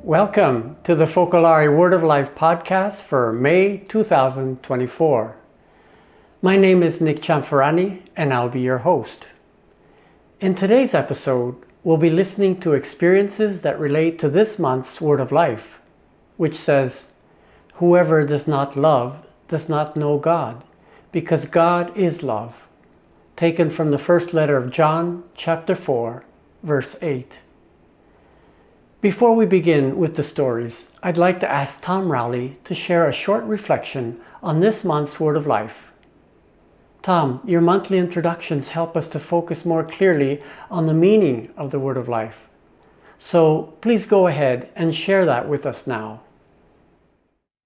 Welcome to the Focolare Word of Life podcast for May 2024. My name is Nick Cianfrani and I'll be your host. In today's episode, we'll be listening to experiences that relate to this month's Word of Life, which says, "Whoever does not love does not know God, because God is love," taken from the first letter of John, chapter 4, verse 8. Before we begin with the stories, I'd like to ask Tom Rowley to share a short reflection on this month's Word of Life. Tom, your monthly introductions help us to focus more clearly on the meaning of the Word of Life. So please go ahead and share that with us now.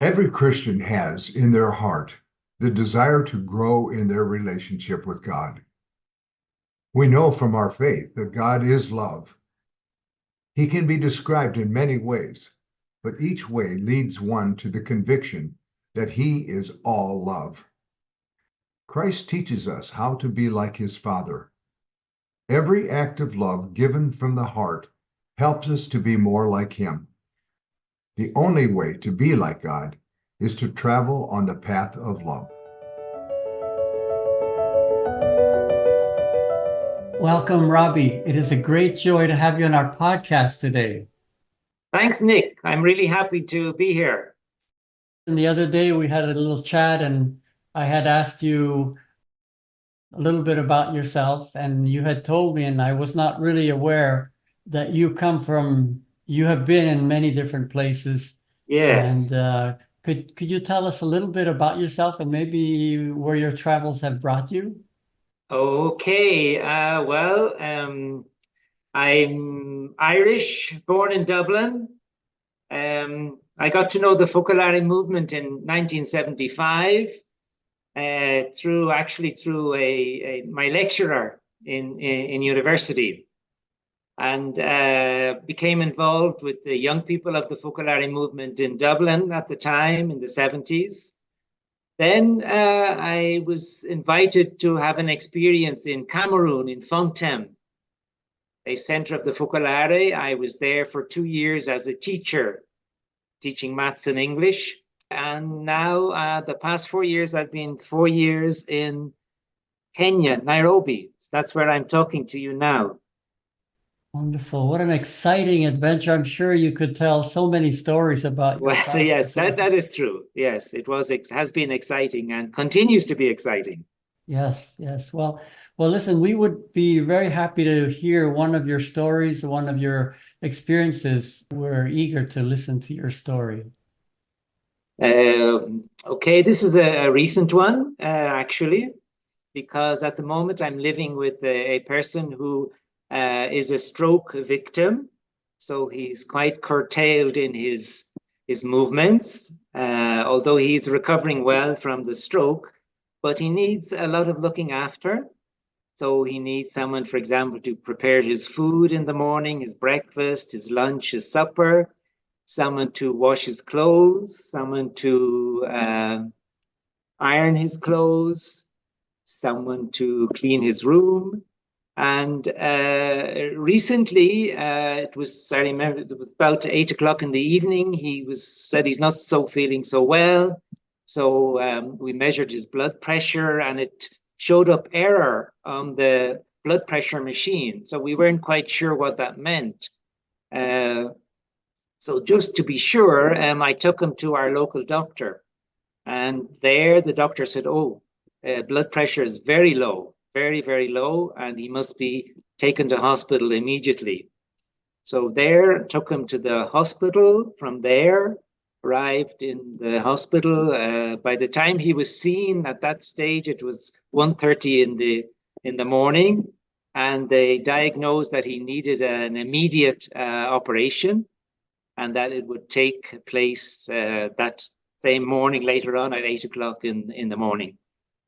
Every Christian has in their heart the desire to grow in their relationship with God. We know from our faith that God is love. He can be described in many ways, but each way leads one to the conviction that He is all love. Christ teaches us how to be like His Father. Every act of love given from the heart helps us to be more like Him. The only way to be like God is to travel on the path of love. Welcome, Robbie. It is a great joy to have you on our podcast today. Thanks, Nick. I'm really happy to be here. And the other day we had a little chat and I had asked you a little bit about yourself, and you had told me, and I was not really aware that you have been in many different places. Yes. And could you tell us a little bit about yourself and maybe where your travels have brought you? Okay. I'm Irish, born in Dublin. I got to know the Focolare movement in 1975 through my lecturer in university, and became involved with the young people of the Focolare movement in Dublin at the time in the 70s. Then I was invited to have an experience in Cameroon, in Fontem, a center of the Focolare. I was there for 2 years as a teacher, teaching maths and English. And now the past 4 years, I've been 4 years in Kenya, Nairobi. So that's where I'm talking to you now. Wonderful. What an exciting adventure. I'm sure you could tell so many stories about your Well, yes, travels. that is true. Yes, it has been exciting and continues to be exciting. Yes. Well, listen, we would be very happy to hear one of your stories, one of your experiences. We're eager to listen to your story. Okay, this is a recent one, actually, because at the moment I'm living with a person who is a stroke victim. So he's quite curtailed in his movements, although he's recovering well from the stroke, but he needs a lot of looking after. So he needs someone, for example, to prepare his food in the morning, his breakfast, his lunch, his supper, someone to wash his clothes, someone to iron his clothes, someone to clean his room. And recently, I remember it was about 8 o'clock in the evening. He said he's not feeling so well. So we measured his blood pressure, and it showed up error on the blood pressure machine. So we weren't quite sure what that meant. So just to be sure, I took him to our local doctor. And there the doctor said, blood pressure is very low, very, very low, and he must be taken to hospital immediately. So there, took him to the hospital. From there, arrived in the hospital. By the time he was seen at that stage, it was 1:30 in the morning, and they diagnosed that he needed an immediate operation, and that it would take place that same morning later on at 8 o'clock in the morning,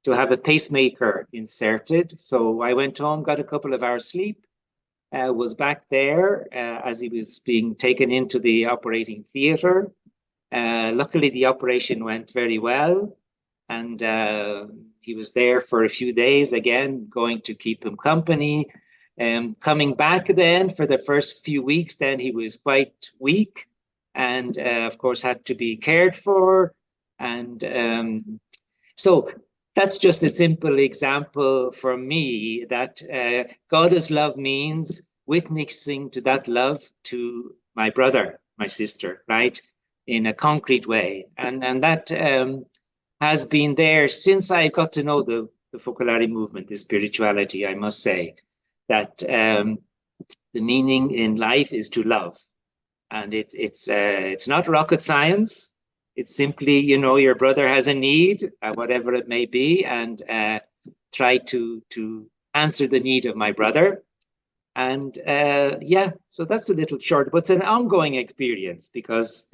to have a pacemaker inserted. So I went home, got a couple of hours sleep, was back there as he was being taken into the operating theater. Luckily, the operation went very well, and he was there for a few days, again, going to keep him company. Coming back then for the first few weeks, then he was quite weak. and of course had to be cared for. And so that's just a simple example for me that God's love means witnessing to that love to my brother, my sister, right, in a concrete way. And that has been there since I got to know the Focolare movement, the spirituality, I must say, that the meaning in life is to love. And it's not rocket science. It's simply, your brother has a need, whatever it may be, and try to answer the need of my brother. And so that's a little short, but it's an ongoing experience because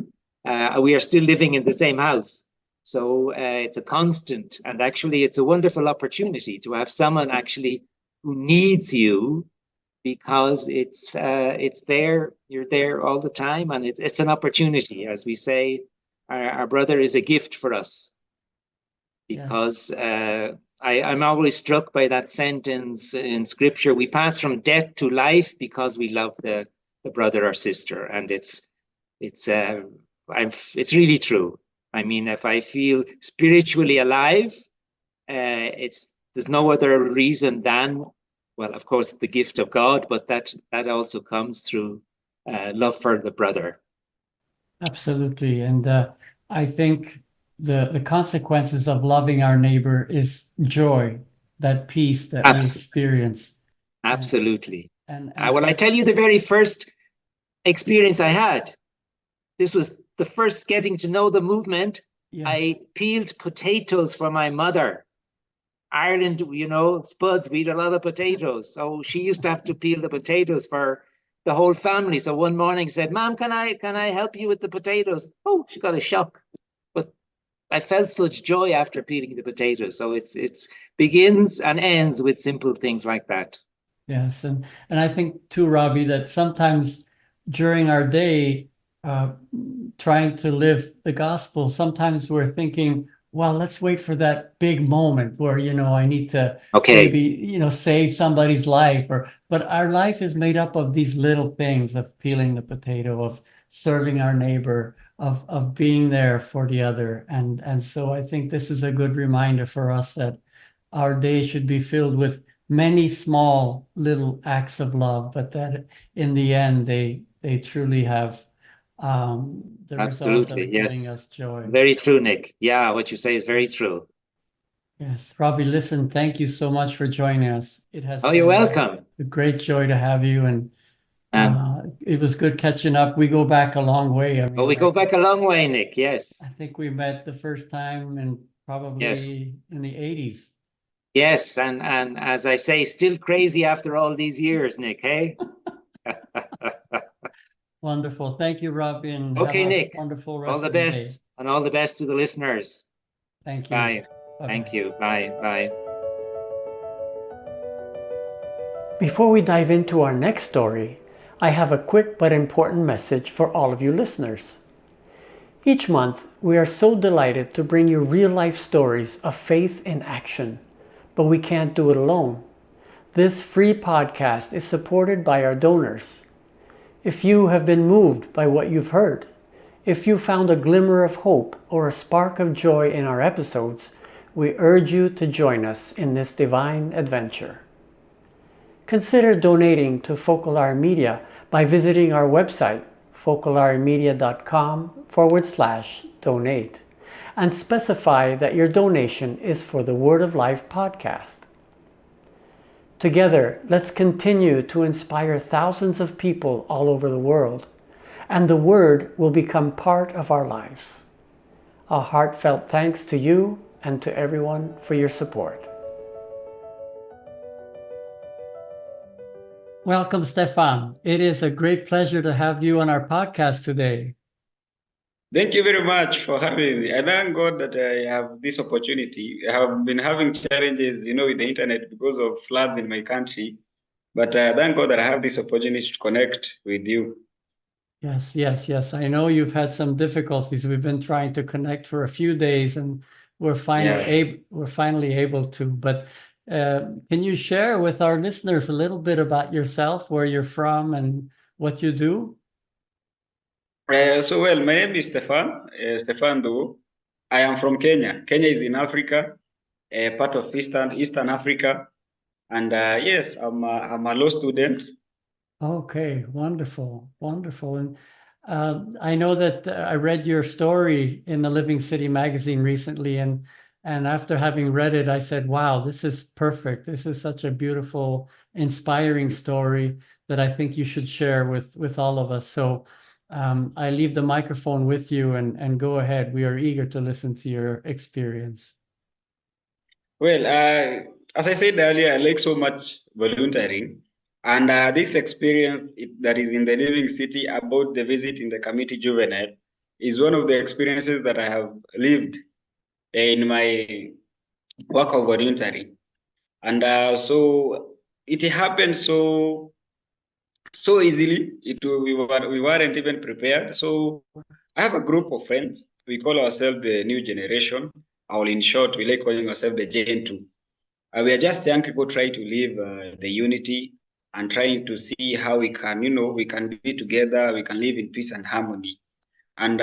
we are still living in the same house. So it's a constant, and actually it's a wonderful opportunity to have someone actually who needs you, because it's there, you're there all the time, and it's an opportunity. As we say, our brother is a gift for us, because yes. I'm always struck by that sentence in scripture: we pass from death to life because we love the brother or sister. And it's really true. I mean, if I feel spiritually alive, there's no other reason than, well, of course, the gift of God, but that also comes through love for the brother. Absolutely. And I think the consequences of loving our neighbor is joy, that peace that we experience. Absolutely. And well, I tell you the very first experience I had. This was the first getting to know the movement. Yes. I peeled potatoes for my mother. Ireland, spuds, we eat a lot of potatoes. So she used to have to peel the potatoes for the whole family. So one morning said, "Mom, can I help you with the potatoes?" Oh, she got a shock. But I felt such joy after peeling the potatoes. So it's begins and ends with simple things like that. Yes. And I think too, Robbie, that sometimes during our day, trying to live the gospel, sometimes we're thinking, well, let's wait for that big moment where, I need to maybe, save somebody's life, but our life is made up of these little things, of peeling the potato, of serving our neighbor, of being there for the other. And so I think this is a good reminder for us that our day should be filled with many small little acts of love, but that in the end, they truly have the result of giving us joy. Very true, Nick. Yeah, what you say is very true. Yes, Robbie, listen, thank you so much for joining us. It has you're welcome. A great joy to have you, and it was good catching up. We go back a long way. I mean, we go back a long way, Nick. Yes. I think we met the first time in probably in the 80s. Yes, and as I say, still crazy after all these years, Nick, hey? Wonderful. Thank you, Robbie. And okay, Nick. Wonderful rest all the of the best, day. And all the best to the listeners. Thank you. Bye. Bye-bye. Thank you. Bye. Bye. Before we dive into our next story, I have a quick but important message for all of you listeners. Each month, we are so delighted to bring you real-life stories of faith in action, but we can't do it alone. This free podcast is supported by our donors. If you have been moved by what you've heard, if you found a glimmer of hope or a spark of joy in our episodes, we urge you to join us in this divine adventure. Consider donating to Focolare Media by visiting our website, focolaremedia.com/donate, and specify that your donation is for the Word of Life podcast. Together, let's continue to inspire thousands of people all over the world, and the Word will become part of our lives. A heartfelt thanks to you and to everyone for your support. Welcome, Stefan. It is a great pleasure to have you on our podcast today. Thank you very much for having me. I thank God that I have this opportunity. I have been having challenges, with the internet because of floods in my country. But thank God that I have this opportunity to connect with you. Yes. I know you've had some difficulties. We've been trying to connect for a few days, and we're finally able to. But can you share with our listeners a little bit about yourself, where you're from, and what you do? Well, my name is Stephen Thuo. I am from Kenya. Kenya is in Africa, part of Eastern Africa. And yes, I'm a law student. Okay, wonderful, wonderful. And I know that I read your story in the Living City magazine recently, and after having read it, I said, "Wow, this is perfect. This is such a beautiful, inspiring story that I think you should share with all of us." So I leave the microphone with you, and go ahead. We are eager to listen to your experience. Well, as I said earlier, I like so much volunteering. And this experience that is in the Living City about the visit in the community juvenile is one of the experiences that I have lived in my work of volunteering. And so it happened so easily. We weren't even prepared. So I have a group of friends. We call ourselves the new generation, or in short, we like calling ourselves the Gen 2. We are just young people trying to live the unity and trying to see how we can, we can be together, we can live in peace and harmony. And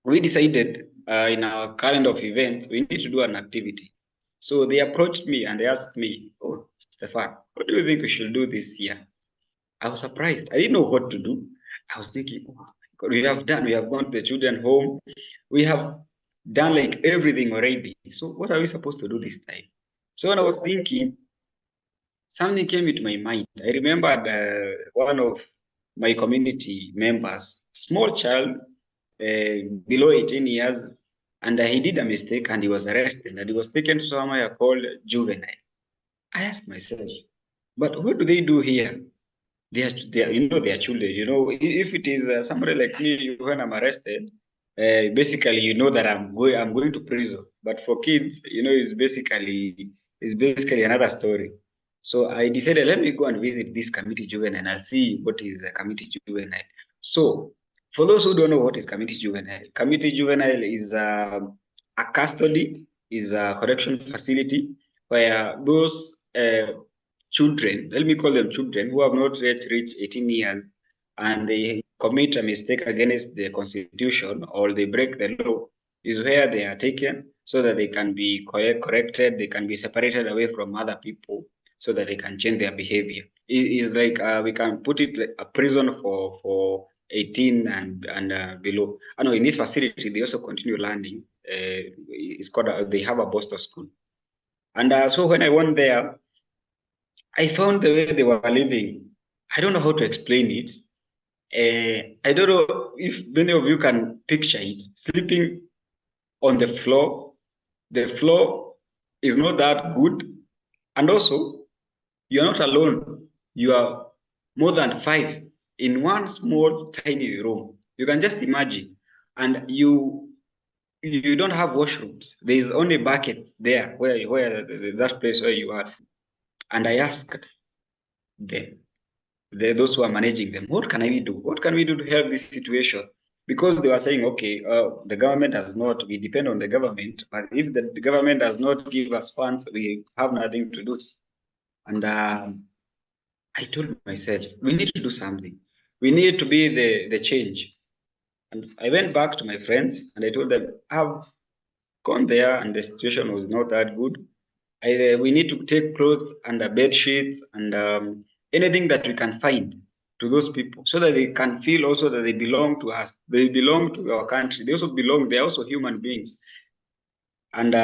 we decided in our calendar of events, we need to do an activity. So they approached me and they asked me, "Oh, Stefan, what do you think we should do this year?" I was surprised. I didn't know what to do. I was thinking, oh my God, we have gone to the children home. We have done like everything already. So what are we supposed to do this time? So when I was thinking, something came into my mind. I remembered one of my community members, small child, below 18 years, and he did a mistake and he was arrested and he was taken to somewhere called juvenile. I asked myself, but what do they do here? They are children. If it is somebody like me, when I'm arrested, basically, that I'm going to prison. But for kids, it's basically another story. So I decided, let me go and visit this community juvenile and I'll see what is a community juvenile. So for those who don't know what is community juvenile is a custody, is a correction facility where those children, let me call them children, who have not yet reached 18 years and they commit a mistake against the constitution or they break the law, is where they are taken so that they can be corrected, they can be separated away from other people so that they can change their behavior. It is like we can put it like a prison for 18 and below. I know in this facility, they also continue learning. It's called, they have a Boston school. And so when I went there, I found the way they were living. I don't know how to explain it. I don't know if many of you can picture it. Sleeping on the floor. The floor is not that good. And also, you're not alone. You are more than 5 in one small, tiny room. You can just imagine. And you don't have washrooms. There is only buckets there where that place where you are. And I asked them, those who are managing them, what can we do? What can we do to help this situation? Because they were saying, okay, the government does not, we depend on the government, but if the government does not give us funds, we have nothing to do. And I told myself, we need to do something. We need to be the change. And I went back to my friends and I told them, I've gone there and the situation was not that good. We need to take clothes and bed sheets and anything that we can find to those people so that they can feel also that they belong to us. They belong to our country. They also belong. They're also human beings. And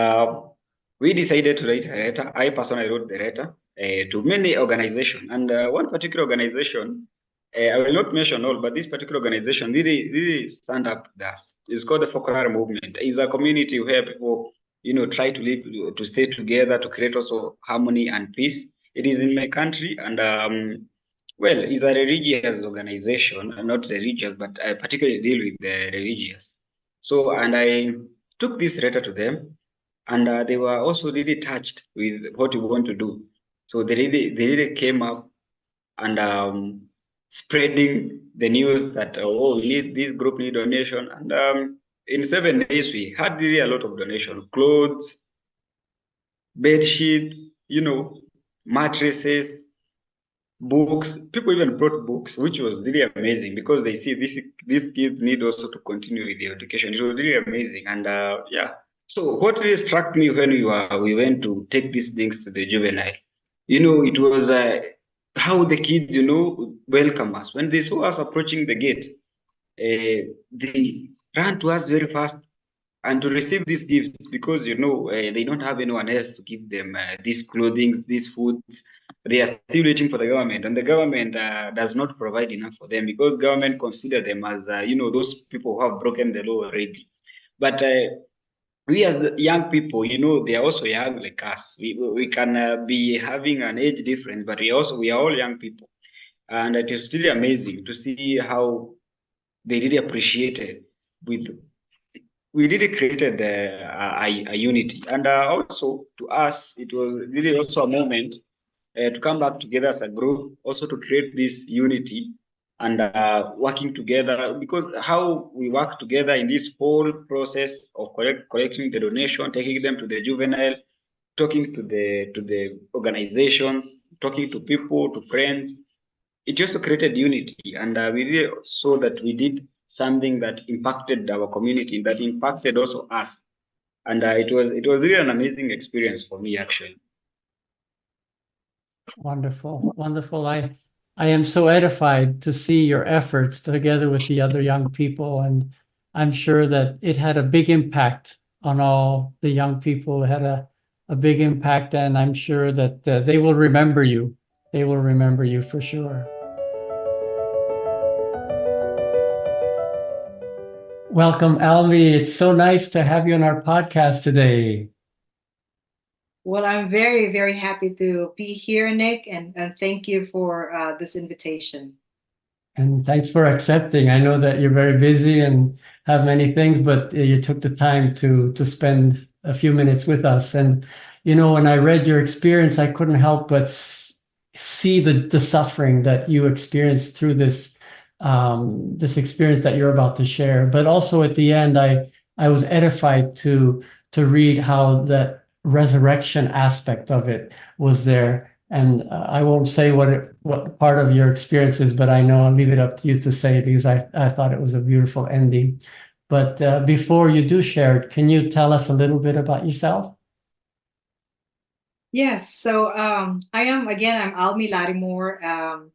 we decided to write a letter. I personally wrote the letter to many organizations. And one particular organization, I will not mention all, but this particular organization really stand up with us. It's called the Focolare movement. It's a community where people try to live, to stay together, to create also harmony and peace. It is in my country, and well, it's a religious organization, not religious, but I particularly deal with the religious. So, and I took this letter to them, and they were also really touched with what we want to do. So they really came up and spreading the news that we need this group need donation, and in 7 days we had really a lot of donation, clothes, bed sheets, mattresses, books. People even brought books, which was really amazing because they see these kids need also to continue with their education. It was really amazing, and yeah. So what really struck me when we went to take these things to the juvenile, it was how the kids welcome us when they saw us approaching the gate. They ran to us very fast and to receive these gifts because they don't have anyone else to give them these clothing, these foods. They are still waiting for the government, and the government does not provide enough for them because government consider them as those people who have broken the law already. But we as the young people, they are also young like us. We can be having an age difference, but we are all young people, and it is really amazing to see how they really appreciated with we really created a unity. And also to us, it was really also a moment to come back together as a group, also to create this unity and working together, because how we work together in this whole process of collecting the donation, taking them to the juvenile, talking to the organizations, talking to people, to friends, it also created unity, and we really saw that we did something that impacted our community, that impacted also us, and it was really an amazing experience for me actually. Wonderful, wonderful. I am so edified to see your efforts together with the other young people, and I'm sure that it had a big impact on all the young people. It had a big impact, and I'm sure that they will remember you. They will remember you for sure. Welcome, Almie. It's so nice to have you on our podcast today. Well, I'm very, very happy to be here, Nick, and thank you for this invitation. And thanks for accepting. I know that you're very busy and have many things, but you took the time to spend a few minutes with us. And when I read your experience, I couldn't help but see the suffering that you experienced through this experience that you're about to share. But also at the end, I was edified to read how that resurrection aspect of it was there. And I won't say what part of your experience is, but I know I'll leave it up to you to say, because I thought it was a beautiful ending. But before you do share it, can you tell us a little bit about yourself? Yes, so I'm Almie Latimore.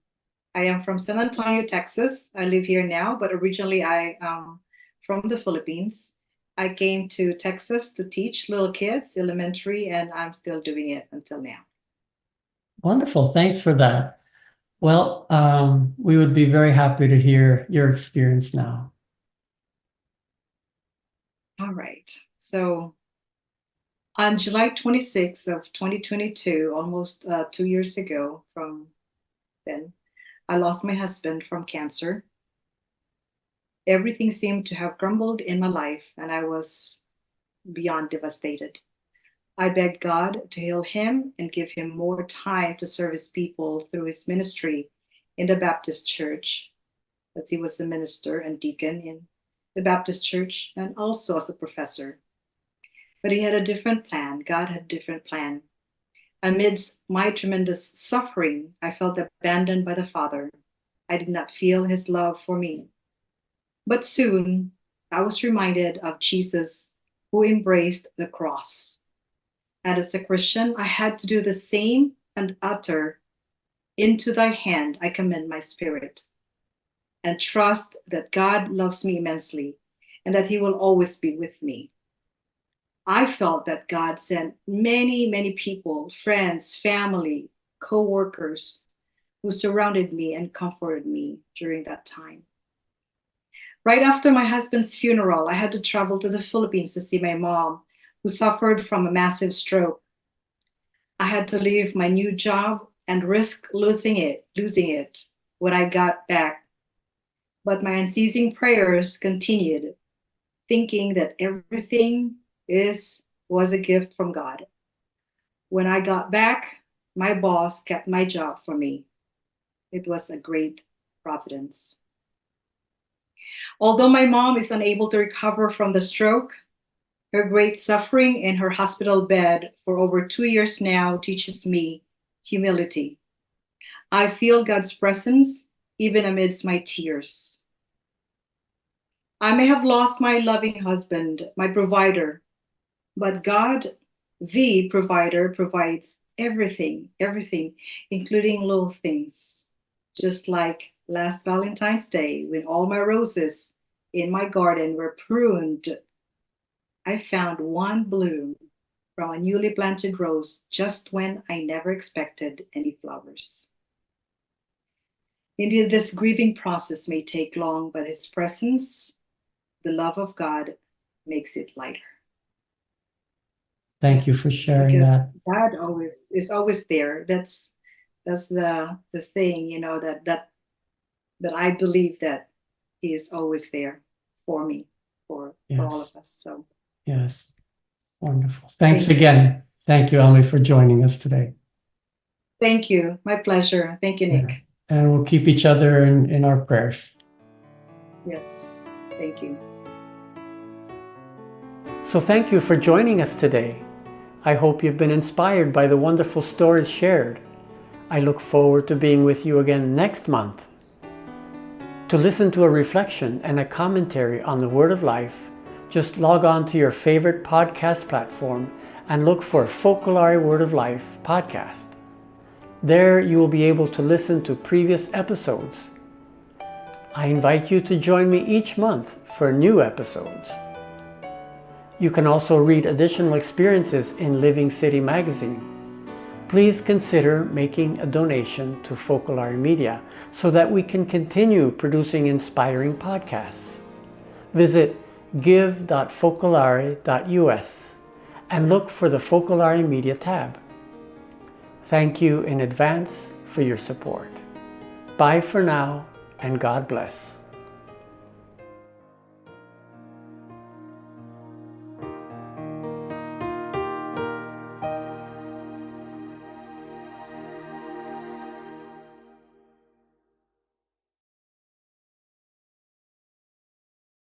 I am from San Antonio, Texas. I live here now, but originally I am from the Philippines. I came to Texas to teach little kids, elementary, and I'm still doing it until now. Wonderful. Thanks for that. Well, we would be very happy to hear your experience now. All right. So on July 26th of 2022, almost 2 years ago from then, I lost my husband from cancer. Everything seemed to have crumbled in my life, and I was beyond devastated. I begged God to heal him and give him more time to serve his people through his ministry in the Baptist church, as he was a minister and deacon in the Baptist church and also as a professor. But he had a different plan. God had a different plan. Amidst my tremendous suffering, I felt abandoned by the Father. I did not feel his love for me. But soon, I was reminded of Jesus, who embraced the cross. And as a Christian, I had to do the same and utter, "Into thy hand I commend my spirit," and trust that God loves me immensely and that he will always be with me. I felt that God sent many, many people, friends, family, co-workers, who surrounded me and comforted me during that time. Right after my husband's funeral, I had to travel to the Philippines to see my mom, who suffered from a massive stroke. I had to leave my new job and risk losing it when I got back. But my unceasing prayers continued, thinking that everything was a gift from God. When I got back, my boss kept my job for me. It was a great providence. Although my mom is unable to recover from the stroke, her great suffering in her hospital bed for over 2 years now teaches me humility. I feel God's presence even amidst my tears. I may have lost my loving husband, my provider, but God, the provider, provides everything, including little things. Just like last Valentine's Day, when all my roses in my garden were pruned, I found one bloom from a newly planted rose just when I never expected any flowers. Indeed, this grieving process may take long, but His presence, the love of God, makes it lighter. Thank you for sharing because that. God is always there. That's the thing, that I believe that He is always there for me, for all of us. So yes, wonderful. Thanks Thank you. again. Thank you, Almie, for joining us today. Thank you. My pleasure. Thank you, Nick. Yeah. And we'll keep each other in our prayers. Yes. Thank you. So thank you for joining us today. I hope you've been inspired by the wonderful stories shared. I look forward to being with you again next month. To listen to a reflection and a commentary on the Word of Life, just log on to your favorite podcast platform and look for Focolare Word of Life podcast. There you will be able to listen to previous episodes. I invite you to join me each month for new episodes. You can also read additional experiences in Living City magazine. Please consider making a donation to Focolare Media so that we can continue producing inspiring podcasts. Visit give.focolare.us and look for the Focolare Media tab. Thank you in advance for your support. Bye for now, and God bless.